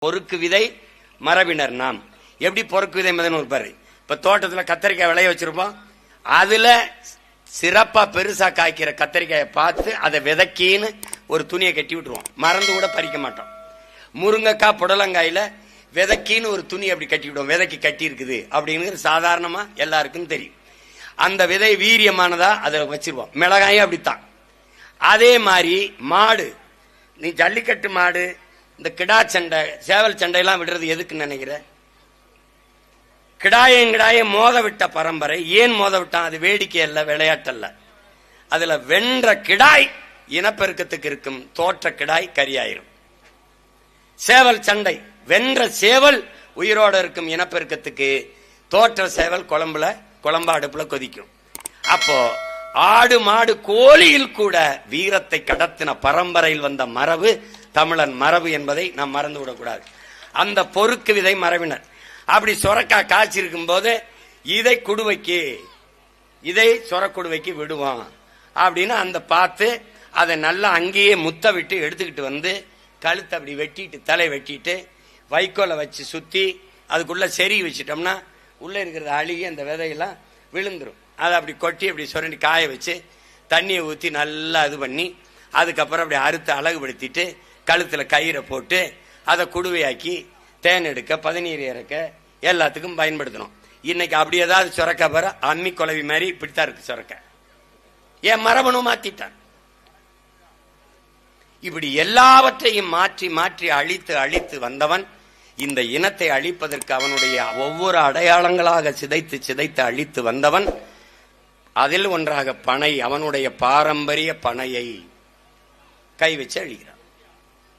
பொறுக்கு விதை மரபினர் நாம். எப்படி பொறுக்கு விதை மதன்னு இருப்பாரு. இப்ப தோட்டத்துல கத்தரிக்காய் விளைய வச்சிருப்போம். அதுல சிறப்பா பெருசா காய்க்கிற கத்தரிக்காயை பார்த்து அதை விதைக்கின்னு ஒரு துணியை கட்டி விட்டுருவோம். மறந்து கூட பறிக்க மாட்டோம். முருங்கைக்காய் புடலங்காயில விதைக்கின்னு ஒரு துணி அப்படி கட்டி விடுவோம். விதைக்கு கட்டி இருக்குது அப்படிங்கிறது சாதாரணமா எல்லாருக்கும் தெரியும். அந்த விதை வீரியமானதா அதை வச்சிருவோம். மிளகாயும் அப்படித்தான். அதே மாதிரி மாடு, நீ ஜல்லிக்கட்டு மாடு, இந்த கிடா சண்டை, சேவல் சண்டையெல்லாம் விடுறது எதுக்குன்னு நினைக்கிற? கிடாய மோத விட்ட பரம்பரை. ஏன் மோத விட்டான்? அது வேடிக்கை அல்ல, விளையாட்டல்ல. அதுல வென்ற கிடாய் இனப்பெருக்கத்துக்கு இருக்கும், தோற்ற கிடாய் கரியாயிரும். சேவல் சண்டை, வென்ற சேவல் உயிரோட இருக்கும் இனப்பெருக்கத்துக்கு, தோற்ற சேவல் குழம்பு அடுப்புல கொதிக்கும். அப்போ ஆடு மாடு கோழியில் கூட வீரத்தை கடத்தின பரம்பரையில் வந்த மரபு தமிழன் மரபு என்பதை நாம் மறந்து விடக்கூடாது. அந்த பொறுக்கு விதை மரபினர். அப்படி சொரக்காய் காய்ச்சிருக்கும் போது இதை குடுவைக்கு, இதை சொரக்குடுவைக்கு விடுவோம் அப்படின்னு அந்த பார்த்து அதை நல்லா அங்கேயே முத்த விட்டு எடுத்துக்கிட்டு வந்து கழுத்தை அப்படி வெட்டிட்டு, தலை வெட்டிட்டு, வைக்கோலை வச்சு சுத்தி அதுக்குள்ள செறி வச்சிட்டோம்னா உள்ள இருக்கிறது அழுகி அந்த விதையெல்லாம் விழுந்துரும். அதை அப்படி கொட்டி அப்படி சுரண்டி காய வச்சு தண்ணியை ஊற்றி நல்லா இது பண்ணி அதுக்கப்புறம் அப்படி அறுத்து அழகுபடுத்திட்டு கழுத்துல கயிறை போட்டு அதை குடுவையாக்கி தேன் எடுக்க, பதநீர் இறக்க எல்லாத்துக்கும் பயன்படுத்தணும். இன்னைக்கு அப்படி ஏதாவது சுரக்க பாரு, அம்மி குலவி மாதிரி இப்படித்தான் இருக்கு சுரக்க. என் மரபணு மாத்திட்டான். இப்படி எல்லாவற்றையும் மாற்றி மாற்றி அழித்து அழித்து வந்தவன். இந்த இனத்தை அழிப்பதற்கு அவனுடைய ஒவ்வொரு அடையாளங்களாக சிதைத்து சிதைத்து அழித்து வந்தவன். அதில் ஒன்றாக பனை, அவனுடைய பாரம்பரிய பனையை கை வச்சு அழிகிறான்.